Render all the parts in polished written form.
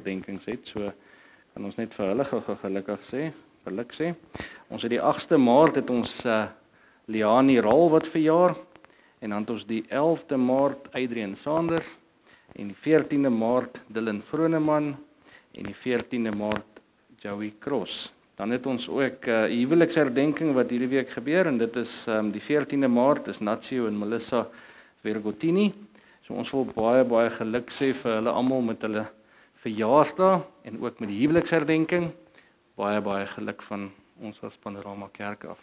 huweliksherdenkings het, so kan ons net vir hulle geluk sê. Ons het die 8de Maart het ons Liani Rol wat verjaar, en dan het ons die 11de Maart Adrian Sanders, en die 14de Maart Dylan Vroneman, en die 14de Maart Joey Cross. Dan het ons ook huweliksherdenking wat hierdie week gebeur, en dit is die 14de Maart, is Natsio en Melissa Vergotini. So ons wil baie geluk sê vir hulle almal met hulle verjaarsdag, en ook met die huweliksherdenking. Baie geluk van ons as Panorama Kerk af.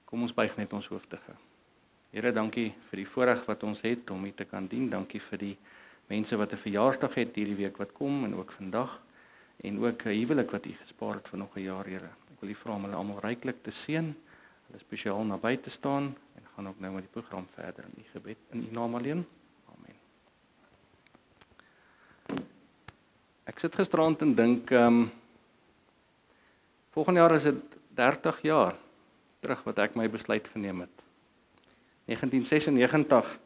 Kom ons buig net ons hoofde. Here, dankie vir die voorreg wat ons het om U te kan dien. Dankie vir die mense wat 'n verjaarsdag het hierdie week wat kom, en ook vandag, en ook 'n huwelik wat U gespaar het vir nog 'n jaar, Here. Ek wil U vra om hulle almal ryklik te seën, hulle spesiaal naby te staan, en gaan ook nou met die program verder in U gebed, in U naam alleen. Amen. Ek sit gisterand en dink, volgende jaar is dit 30 jaar terug wat ek my besluit geneem het. 1996,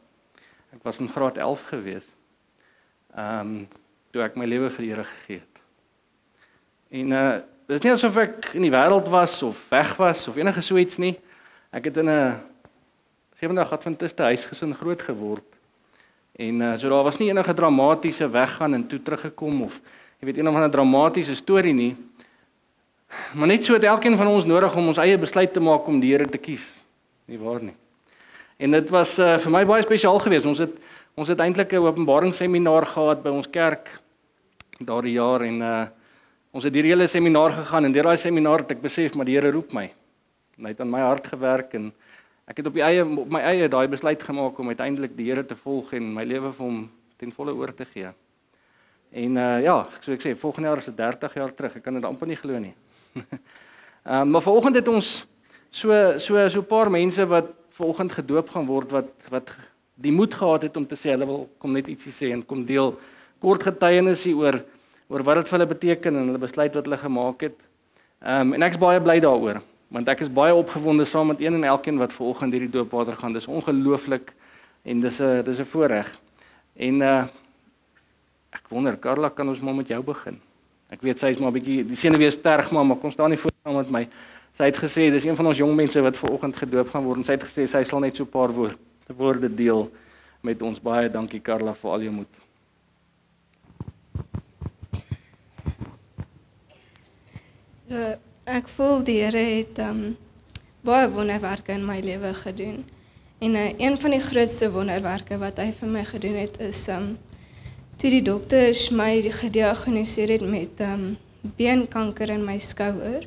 ek was in graad 11 gewees, toe ek my lewe vir die Here gegee het. En dit is nie asof ek in die wêreld was, of weg was, of enige so iets nie. Ek het in 'n Sevendag Adventiste huisgesin groot geword. En so daar was nie enige dramatiese weggaan en toe teruggekom, of jy weet, een of ander dramatiese storie nie. Maar net so het elkeen van ons nodig om ons eie besluit te maak om die Here te kies. Nie waar nie. En dit was vir my baie spesiaal geweest. Ons het eintlik 'n openbaringsseminar gehad by ons kerk daardie jaar, en ons het hierdie hele seminar gegaan, en deur daai seminar het ek besef, maar die Here roep my. En hy het aan my hart gewerk, en ek het op my eie daai besluit gemaak om uiteindelik die Here te volg en my lewe vir hom ten volle oor te gee. En ja, so ek sê, volgende jaar is dit 30 jaar terug. Ek kan dit amper nie glo nie. Maar vanoggend het ons so 'n paar mense wat vanoggend gedoop gaan word, wat die moed gehad het om te sê, hulle wil kom net ietsie sê en kom deel kort getuienisse oor wat dit vir hulle beteken en hulle besluit wat hulle gemaak het. En ek is baie bly daaroor, want ek is baie opgewonde saam met een en elkeen wat vanoggend hierdie doopwater gaan. Dis ongelooflik, en dis 'n voorreg. En ek wonder, Carla, kan ons maar met jou begin? Ek weet sy is maar 'n bietjie, die senuwee is sterk, maar kom staan nie voor saam met my. Sy het gesê, dis een van ons jong mense wat vanoggend gedoop gaan word, en sy het gesê, sy sal net so 'n paar woorde deel met ons. Baie dankie, Carla, vir al jou moed. So, ek voel die Here het baie wonderwerke in my lewe gedoen. En een van die grootste wonderwerke wat hy vir my gedoen het, is toe die dokters my gediagnoseer het met beenkanker in my skouer.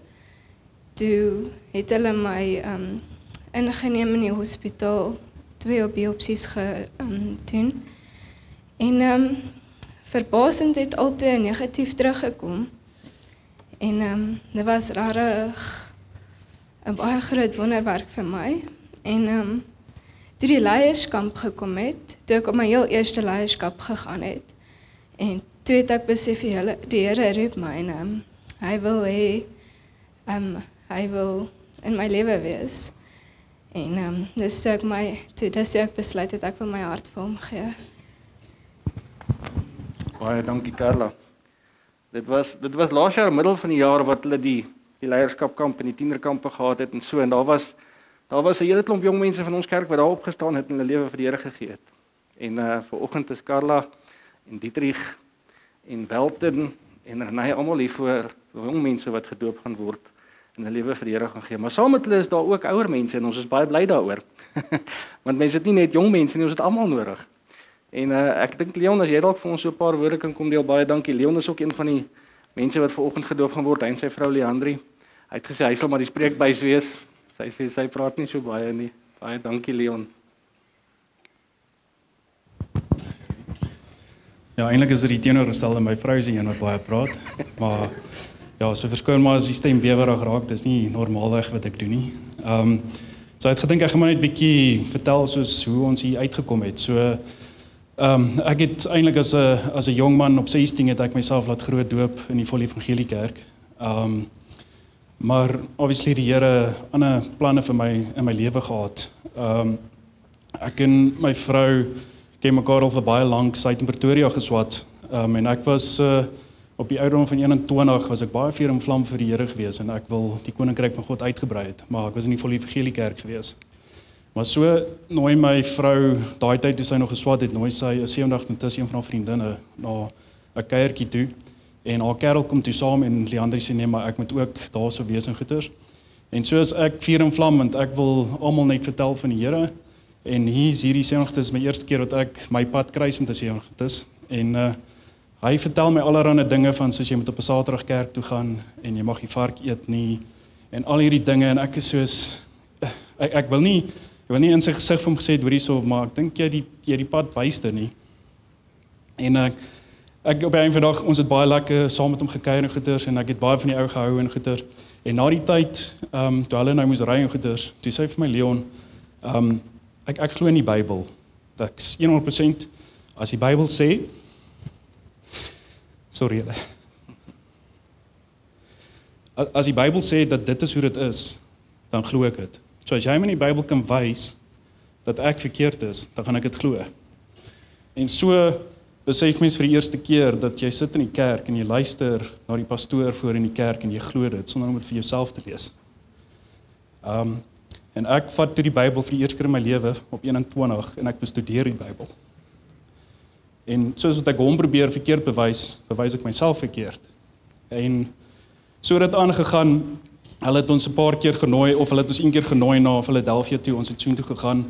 Toe het hulle my ingeneem in die hospitaal, 2 biopsies gedoen. En verbasend het altyd negatief teruggekom. En dit was rarig 'n baie groot wonderwerk vir my. En toe die leierskap gekom het, toe ek op my heel eerste leierskap gegaan het, en toe het ek besef, die Here roep my, en hy wil hy wil in my lewe wees. En dis toe ek besluit het, ek wil my hart vir hom gee. Baie dankie, Carla. Dit was laas jaar, middel van die jaar, wat hulle die leierskapkamp en die tienerkampe gehad het, en so, en daar was 'n hele klomp jong mense van ons kerk wat daar opgestaan het en hulle lewe vir die Here gegee het. En vanoggend is Carla en Dietrich en Welten en Renée almal hier voor jong mense wat gedoop gaan word en hulle lewe vir die Here gaan gee. Maar saam met hulle is daar ook ouer mense, en ons is baie bly daaroor. Want mense het nie net jong mense nie, ons het almal nodig. En ek dink, Leon, as jy dalk vir ons so 'n paar woorde kan kom deel, baie dankie. Leon is ook een van die mense wat vanoggend gedoop gaan word, hy en sy vrou Leandri. Hy het gesê hy sal maar die spreekbuis wees. Sy sê sy praat nie so baie nie. Baie dankie, Leon. Ja, eintlik is dit die teenoorgestelde, my vrou is die een wat baie praat. Maar ja, so verskoon maar as die stem bewerig raak, dis nie normaalweg wat ek doen nie. So ek het gedink ek gaan maar net 'n bietjie vertel soos hoe ons hier uitgekom het. So ek het eintlik as 'n jong man op 16 het ek myself laat groot doop in die Volle Evangelie Kerk. Maar obviously die Here ander planne vir my in my lewe gehad. Ek en my vrou ken mekaar al vir baie lank, sy het in Pretoria geswat. En ek was op die ouderdom van 21 was ek baie vuur en vlam vir die Here gewees en ek wil die koninkryk van God uitgebrei het, maar ek was in die Volle Evangelie kerk gewees. Maar so nooi my vrou, daai tyd toe sy nog geswat het, nooi sy 'n 70 een van haar vriendinne na 'n kuiertjie toe. En haar kerel kom toe saam en Leandrie sê nee, maar ek moet ook daar so wees en goeters. En so is ek vuur en vlam want ek wil almal net vertel van die Here. En hier is hierdie Seënigtes my eerste keer wat ek my pad kruis met 'n Seënigtes. En hy vertel my allerlei dinge van soos jy moet op 'n Saterdag kerk toe gaan en jy mag nie vark eet nie en al hierdie dinge en ek is soos ek wil nie in sy gesig vir hom gesê het hoor hierso, maar ek dink jy die pad byster nie. En ek op 'n vandag ons het baie lekker saam met hom gekuier en goeters en ek het baie van die ou gehou en goeters. En na die tyd toe hulle nou moes ry en goeters, toe sê hy vir my Leon, ek glo in die Bybel. Ek's 100% as die Bybel sê sorry julle. As die Bybel sê dat dit is hoe dit is, dan glo ek dit. So as jy my in die Bybel kan wys dat ek verkeerd is, dan gaan ek dit glo. En so besef mens vir die eerste keer dat jy sit in die kerk en jy luister na die pastoor voor in die kerk en jy glo dit sonder om dit vir jouself te lees. En ek vat toe die Bybel vir die eerste keer in my lewe op 21 en ek bestudeer die Bybel. En soos wat ek hom probeer verkeerd bewys ek myself verkeerd. En so het dit aangegaan. Hulle het ons 'n paar keer genooi of hulle het ons een keer genooi na Philadelphia toe, ons het soontoe gegaan.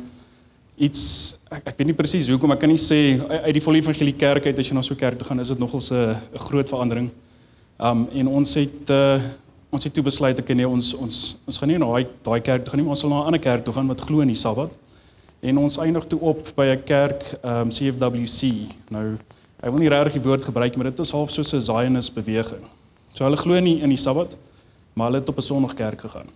Iets ek weet nie presies hoekom, ek kan nie sê uit die Volle Evangelie kerk uit as jy na so 'n kerk toe gaan, is dit nogals 'n groot verandering. En ons het toe besluit ek nee, ons gaan nie na daai kerk toe gaan nie, ons sal na 'n ander kerk toe gaan wat glo in die Sabbat. En ons eindig toe op by 'n kerk CFWC. Nou, ek wil nie regtig die woord gebruik, maar dit is half soos 'n Zionist beweging. So hulle glo nie in die Sabbat, maar hulle het op 'n Sondagkerk gegaan.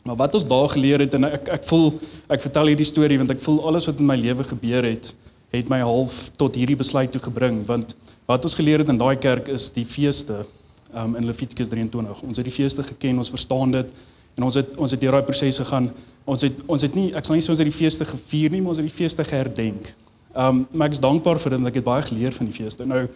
Maar wat ons daar geleer het en ek vertel hierdie storie want ek voel alles wat in my lewe gebeur het my half tot hierdie besluit toe gebring, want wat ons geleer het in daai kerk is die feeste in Levitikus 23. Ons het die feeste geken, ons verstaan dit en ons het deur daai proses gegaan. Ons het nie, ek sal nie sê ons het die feeste gevier nie, maar ons het die feeste geherdenk. Maar ek is dankbaar vir dit want ek het baie geleer van die feeste. Nou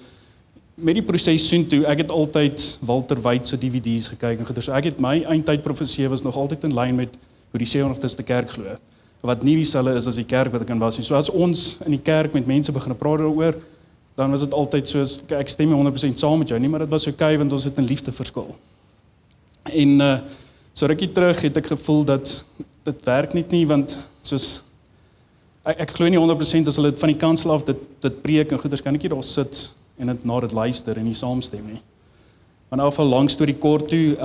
met die proses soontoe, ek het altyd Walter White se DVD's gekyk en goeie. Ek het my eindtyd profesie was nog altyd in lyn met hoe die Seënigtes kerk glo. Wat nie dieselfde is as die kerk wat ek in was nie. So as ons in die kerk met mense begin praat daaroor, dan was dit altyd soos ek stem nie 100% saam met jou nie, maar dit was okay want ons het in liefde verskil. En so rukkie terug het ek gevoel dat dit werk net nie want soos ek glo nie 100% as hulle dit van die kansel af dit preek en goeders kan ek nie daar sit en na dit luister en nie saamstem nie. Maar nou van lang storie kort toe,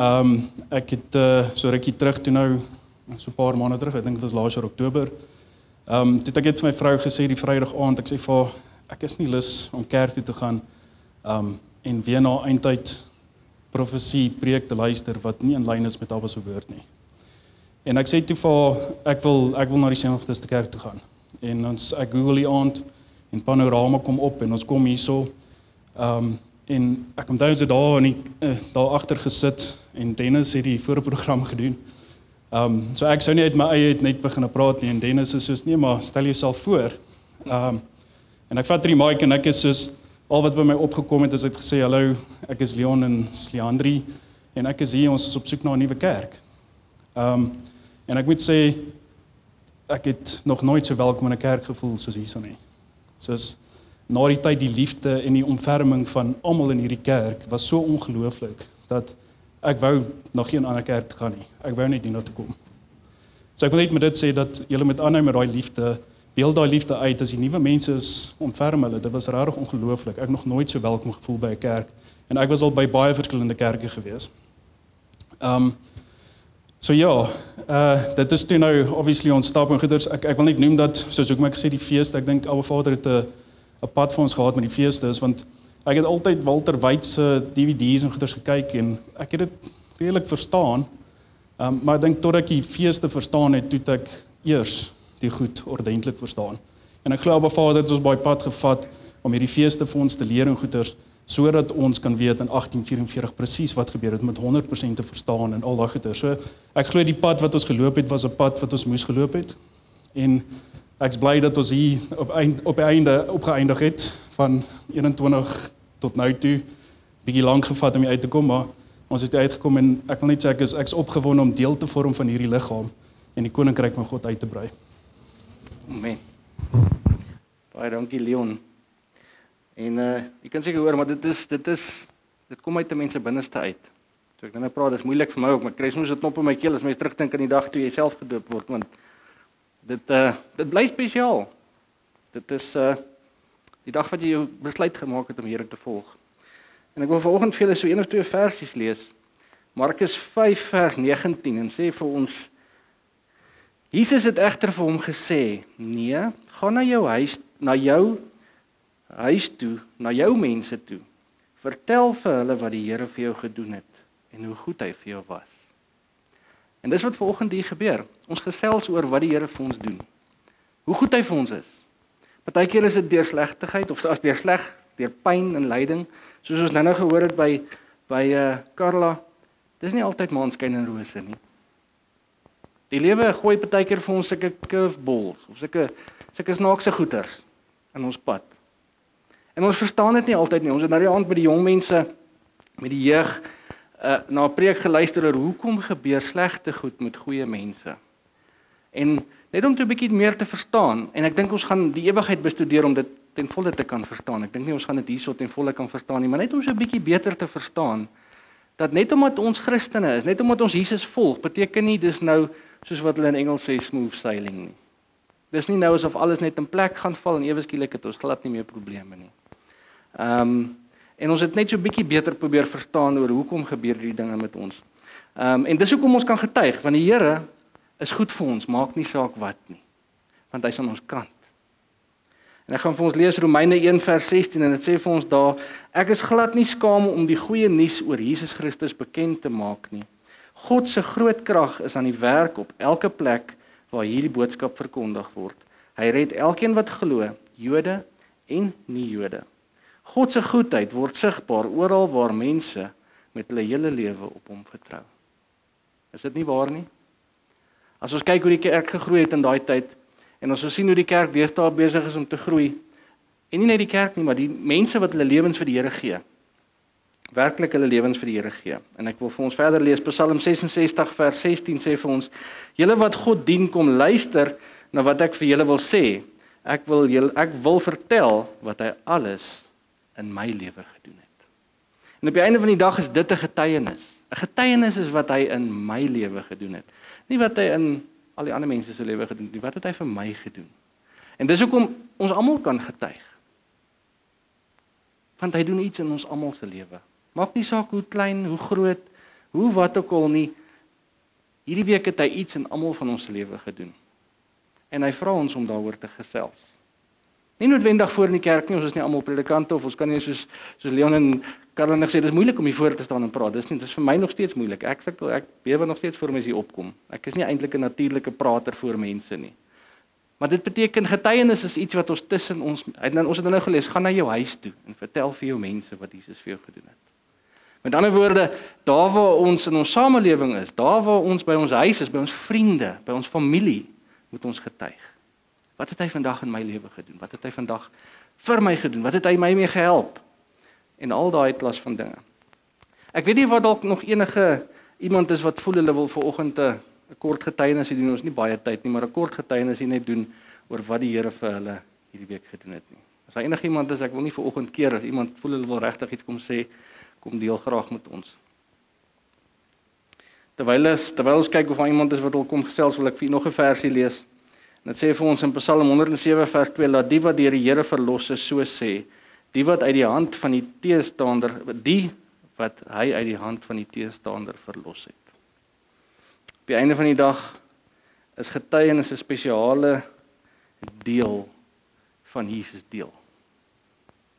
ek het so rukkie terug toe nou, so 'n paar maande terug, ek dink dit was laas jaar Oktober, toe het ek het vir my vrou gesê die Vrydag aand, ek sê vir haar, ek is nie lus om kerk toe te gaan, en weer na eindtyd profesie, preek te luister, wat nie in lyn is met Abba se woord nie. En ek sê toe vir haar, ek wil na die Seënigtes kerk toe gaan. En ek Google die aand, en Panorama kom op, en ons kom hierso, en ek onthou ons het daar agter gesit en Dennis het die voorprogram gedoen. So ek sou nie uit my eie net begin praat nie en Dennis is soos nee, maar stel jouself voor. En ek vat die mic en ek is soos al wat by my opgekom het is ek gesê hallo, ek is Leon en Leandrie en ek is hier, ons is op soek na 'n nuwe kerk. En ek moet sê ek het nog nooit so welkom in 'n kerk gevoel soos hierso nie. Soos na die tyd die liefde en die omverming van almal in hierdie kerk was so ongelooflik dat ek wou na geen ander kerk te gaan nie. Ek wou net hier toe kom. So ek wil net met dit sê dat julle met aanhou met daai liefde, beeld daai liefde uit as die nuwe mense is ontferm hulle. Dit was regtig ongelooflik. Ek nog nooit so welkom gevoel by 'n kerk en ek was al by baie verskillende kerke gewees. So ja, dit is toe nou obviously ons stap en goeders. Ek wil net noem dat soos hoekom ek gesê die feeste, ek dink Abba Vader het 'n pad vir ons gehad met die feeste is want ek het altyd Walter White se DVD's en goeders gekyk en ek het dit redelik verstaan. Maar ek dink tot ek die feeste verstaan het, toe ek eers die goed ordentlik verstaan. En ek glo Abba Vader het ons baie pad gevat om hierdie feeste vir ons te leer en goeders sodat ons kan weet in 1844 presies wat gebeur het met 100% te verstaan en al daai goeders. So ek glo die pad wat ons geloop het was 'n pad wat ons moes geloop het. En Ek's bly dat ons hier op die einde opgeëindig het van 21 tot nou toe. Bietjie lank gevat om hier uit te kom, maar ons het hier uitgekom en ek wil net sê ek's opgewonde om deel te vorm van hierdie liggaam en die koninkryk van God uit te brei. Amen. Baie dankie Leon. En jy kan seker hoor, maar dit kom uit 'n mens se binneste uit. So ek nou praat, dis moeilik vir my ook, maar ek kry soms 'n knop in my keel as mens terugdink aan die dag toe jy self gedoop word, want dit bly spesiaal. Dit is die dag wat jy jou besluit gemaak het om die Here te volg. En ek wil vanoggend vir julle so 1 of 2 versies lees. Markus 5 vers 19 en sê vir ons: Jesus het egter vir hom gesê: "Nee, gaan na jou huis toe, na jou mense toe. Vertel vir hulle wat die Here vir jou gedoen het en hoe goed hy vir jou was." En dis wat vanoggend hier gebeur. Ons gesels oor wat die Here vir ons doen. Hoe goed hy vir ons is. Partykeer is dit deur slegtigheid of as deur pyn en lyding, soos ons nou gehoor het by Carla. Dis nie altyd maanskyn en rose nie. Die lewe gooi partykeer vir ons sulke curveballs of sulke snaakse goeters in ons pad. En ons verstaan dit nie altyd nie. Ons het nou die aand by die jong mense, met die jeug, na 'n preek geluister oor hoekom gebeur slegte goed met goeie mense. En net om 'n bietjie meer te verstaan, en ek dink ons gaan die ewigheid bestudeer om dit ten volle te kan verstaan. Ek dink nie ons gaan dit hierso ten volle kan verstaan nie, maar net om so 'n bietjie beter te verstaan, dat net omdat ons Christene is, net omdat ons Jesus volg, beteken nie dis nou, soos wat hulle in Engels sê, smooth sailing nie. Dis nie nou asof alles net in plek gaan val en ewe skielik het ons glad nie meer probleme nie. En ons het net so 'n bietjie beter probeer verstaan oor hoekom gebeur hierdie dinge met ons. En dis hoekom ons kan getuig, want die Here is goed vir ons, maak nie saak wat nie, want hy's aan ons kant. En ek gaan vir ons lees Romeine 1 vers 16 en dit sê vir ons daar: "Ek is glad nie skaam om die goeie nuus oor Jesus Christus bekend te maak nie. God se groot krag is aan die werk op elke plek waar hierdie boodskap verkondig word. Hy red elkeen wat glo, Jode en nie-Jode. God se goedheid word sigbaar oral waar mense met hulle hele lewe op hom vertrou." Is dit nie waar nie? As ons kyk hoe die kerk gegroei het in daai tyd, en as ons sien hoe die kerk deesdae besig is om te groei, en nie net die kerk nie, maar die mense wat hulle lewens vir die Here gee, werklik hulle lewens vir die Here gee. En ek wil vir ons verder lees, Psalm 66 vers 16 sê vir ons: "Julle wat God dien, kom luister na wat ek vir julle wil sê. Ek wil vertel wat hy alles in my lewe gedoen het." En op die einde van die dag is dit 'n getuienis. 'n Getuienis is wat hy in my lewe gedoen het. Nie wat hy in al die ander mense se lewe gedoen het nie, wat het hy vir my gedoen. En dis hoekom ons almal kan getuig. Want hy doen iets in ons almal se lewe. Maak nie saak hoe klein, hoe groot, hoe wat ook al nie. Hierdie week het hy iets in almal van ons se lewe gedoen. En hy vra ons om daaroor te gesels. Nie noodwendig voor in die kerk nie, ons is nie almal predikante of ons kan nie soos Leon en Karel net sê dis moeilik om hier voor te staan en praat. Dis vir my nog steeds moeilik. Ek bewe nog steeds voor mense hier opkom. Ek is nie eintlik 'n natuurlike prater voor mense nie. Maar dit beteken getuienis is iets wat ons tussen ons het nou gelees, gaan na jou huis toe en vertel vir jou mense wat Jesus vir jou gedoen het. Met ander woorde, daar waar ons in ons samelewing is, daar waar ons by ons huis is, by ons vriende, by ons familie, moet ons getuig. Wat het hy vandag in my lewe gedoen? Wat het hy vandag vir my gedoen? Wat het hy my mee gehelp? En al daai klas van dinge. Ek weet nie wat dalk nog enige iemand is wat voel hulle wil vanoggend 'n kort getuienis doen. Ons nie baie tyd nie, maar 'n kort getuienis hier net doen oor wat die Here vir hulle hierdie week gedoen het nie. As daar enige iemand is, ek wil nie vanoggend keer as iemand voel hulle wil regtig iets kom sê, kom deel graag met ons. Terwyl ons kyk of daar iemand is wat wil kom gesels, wil ek vir nog 'n versie lees. En dit sê vir ons in Psalm 107 vers 2: "Laat die wat deur die Here verlos is, so sê, die wat hy uit die hand van die teestander verlos het." Op die einde van die dag is getuienis 'n spesiale deel van Jesus deel.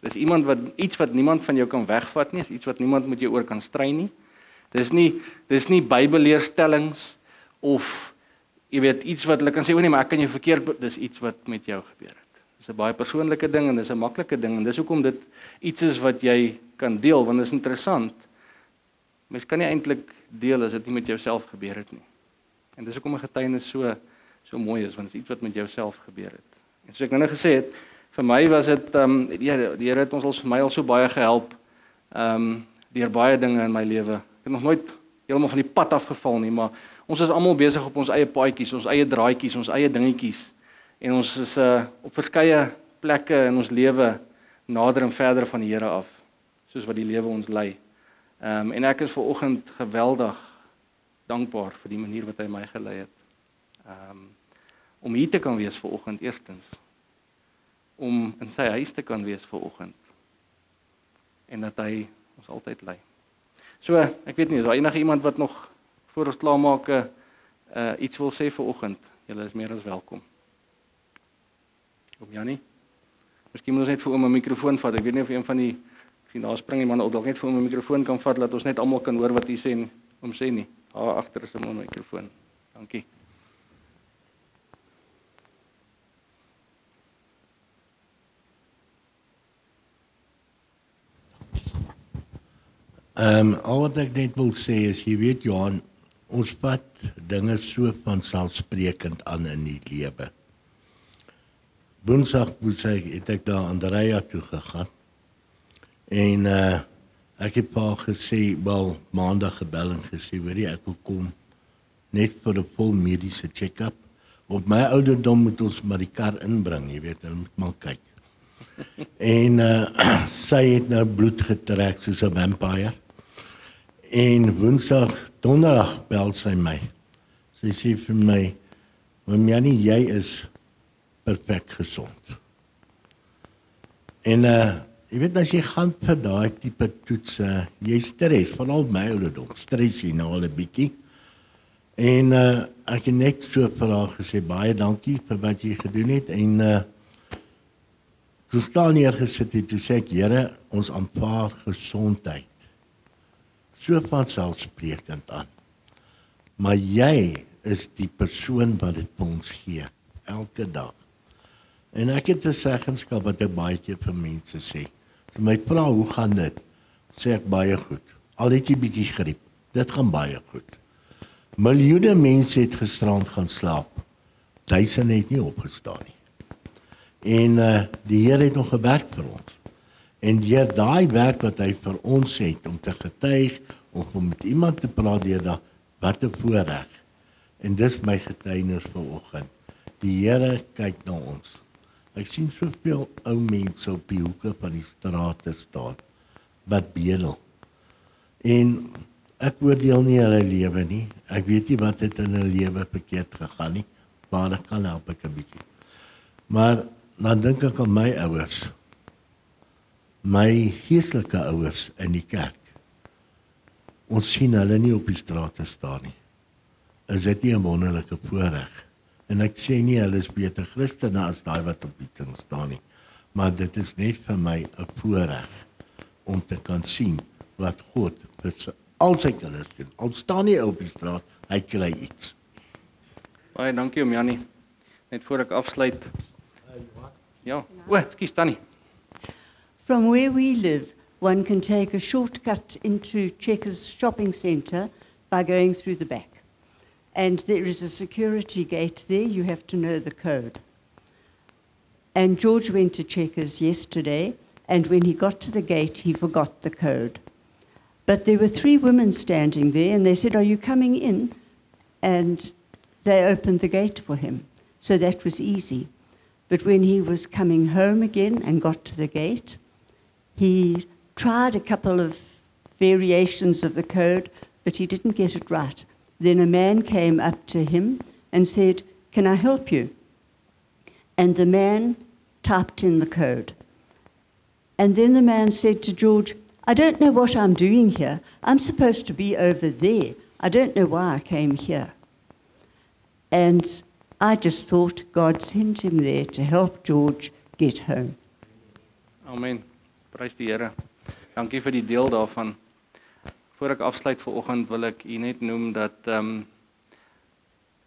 Dis iets wat niemand van jou kan wegvat nie, is iets wat niemand met jou oor kan stry nie. Dis nie Bybelleerstellings of jy weet iets wat hulle kan sê, o nee, maar ek kan jou verkeerd, dis iets wat met jou gebeur het. Dis 'n baie persoonlike ding en dis 'n maklike ding en dis hoekom dit iets is wat jy kan deel, want dit is interessant. Mens kan nie eintlik deel as dit nie met jouself gebeur het nie. En dis hoekom 'n getuienis so so mooi is, want dit is iets wat met jouself gebeur het. En soos ek nou gesê het, vir my was dit die Here het ons al vir my al so baie gehelp deur baie dinge in my lewe. Ek het nog nooit heeltemal van die pad afgeval nie, maar ons is almal besig op ons eie paadjies, ons eie draadjies, ons eie dingetjies. En ons is op verskeie plekke in ons lewe nader en verder van die Here af, soos wat die lewe ons lei. En ek is vanoggend geweldig dankbaar vir die manier wat hy my gelei het. Om hier te kan wees vanoggend eerstens, om in sy huis te kan wees vanoggend, en dat hy ons altyd lei. So, ek weet nie, is daar enige iemand wat nog voor ons klaarmaak iets wil sê vanoggend? Julle is meer as welkom. Oom Jannie? Miskien moet ons net vir oom 'n mikrofoon vat. Ek weet nie of een van die, ek sien daar spring iemand op, dalk net vir oom 'n mikrofoon kan vat, laat ons net almal kan hoor wat hy sê en oom sê nie. Daar agter is 'n mikrofoon. Dankie. Al wat ek net wil sê is, jy weet Johan, ons vat dinge so vanselfsprekend aan in die lewe. Woensdag het ek daar aan Andrea toe gegaan. En ek het pa gesê, wel maandag gebel en gesê, weet jy, ek wil kom net vir 'n vol mediese check-up. Op my ouderdom moet ons maar die kar inbring, jy weet, hulle moet maar kyk. En sy het nou bloed getrek soos 'n vampire. En donderdag bel sy my. Sy sê vir my, "Oom Jannie, jy is perfek gesond." En jy weet as jy gaan vir daai tipe toetse, jy stres, veral my ouderdom, stres jy nou al 'n bietjie. En ek het net so vir haar gesê, baie dankie vir wat jy gedoen het. En toe staan neergesit het, toe sê ek, Here, ons aanvaar gesondheid. So vanselfsprekend aan. Maar jy is die persoon wat dit vir ons gee, elke dag. En ek het 'n seggenskap wat ek baie keer vir mense sê. As my vra, hoe gaan dit? Sê ek baie goed. Al het jy bietjie griep, dit gaan baie goed. Miljoene mense het gisterand gaan slaap. Duisende het nie opgestaan nie. En die Here het nog gewerk vir ons. En deur daai werk wat hy vir ons het, om te getuig, of om met iemand te praat deurdag, wat 'n voorreg. En dis my getuienis vanoggend. Die Here kyk na ons. Ek sien soveel ou mense op die hoeke van die strate staan, wat bedel. En ek oordeel nie hulle lewe nie. Ek weet nie wat het in hulle lewe verkeerd gegaan nie, maar ek kan help ek 'n bietjie. Maar dan dink ek aan my ouers, my geestelike ouers in die kerk. Ons sien hulle nie op die strate staan nie. Is dit nie 'n wonderlike voorreg? En ek sê nie hulle is beter Christene as daai wat op die ding staan nie, maar dit is net vir my 'n voorreg om te kan sien wat God vir al sy kinders doen. Al staan nie op die straat, hy kry iets. Baie dankie oom Jannie. Net voor ek afsluit. Ja, ekskuus Tannie. From where we live, one can take a shortcut into Checkers shopping centre by going through the back. And there is a security gate there, you have to know the code. And George went to Checkers yesterday, and when he got to the gate, he forgot the code. But there were 3 women standing there, and they said, "Are you coming in?" And they opened the gate for him. So that was easy. But when he was coming home again and got to the gate, he tried a couple of variations of the code, but he didn't get it right. Then a man came up to him and said, "Can I help you?" And the man typed in the code. And then the man said to George, "I don't know what I'm doing here. I'm supposed to be over there. I don't know why I came here." And I just thought God sent him there to help George get home. Amen. Prys die Here. Dankie vir die deel daarvan. Voor ek afsluit vanoggend wil ek u net noem dat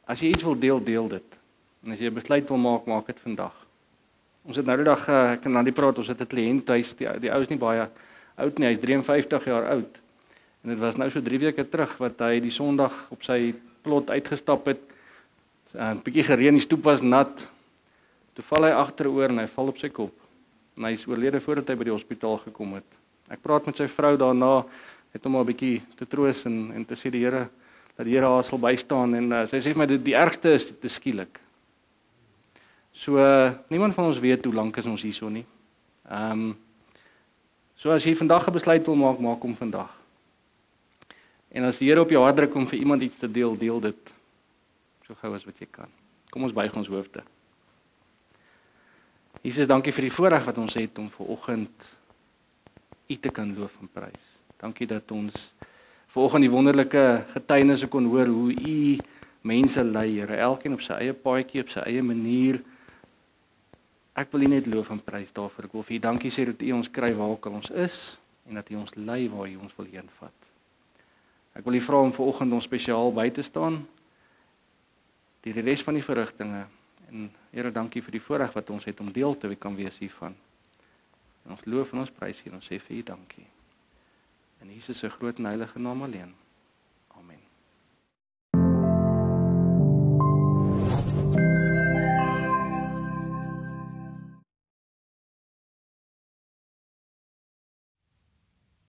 as jy iets wil deel, deel dit. En as jy 'n besluit wil maak, maak dit vandag. Ons het nou die dag ek kan aan die praat, ons het 'n kliënt huis, die ou is nie baie oud nie, hy is 53 jaar oud. En dit was nou so 3 weke terug wat hy die Sondag op sy plot uitgestap het. 'n bietjie gereën, die stoep was nat. Toe val hy agteroor en hy val op sy kop. En hy is oorlede voordat hy by die hospitaal gekom het. Ek praat met sy vrou daarna, het hom maar 'n bietjie te troos en te sê die Here, dat die Here haar sal bystaan en sy sê vir my die ergste is te skielik. So niemand van ons weet hoe lank is ons hierso nie. So as jy vandag 'n besluit wil maak, maak hom vandag. En as die Here op jou hart druk om vir iemand iets te deel, deel dit so gou as wat jy kan. Kom ons buig ons hoofde. Jesus, dankie vir die voorreg wat ons het om vanoggend U te kan loof en prys. Dankie dat ons vanoggend die wonderlike getuienisse kon hoor hoe U mense lei, Here, elkeen op sy eie paadjie, op sy eie manier. Ek wil U net loof en prys daarvoor. Ek wil vir U dankie sê dat U ons kry waar ook al ons is en dat U ons lei waar U ons wil heenvat. Ek wil U vra om vanoggend ons spesiaal by te staan die res van die verrigtinge. En Here, dankie vir die voorreg wat ons het om deel te kan wees hiervan. En ons loof en ons prys U en ons sê vir U dankie. In Jesus se groot en heilige naam alleen.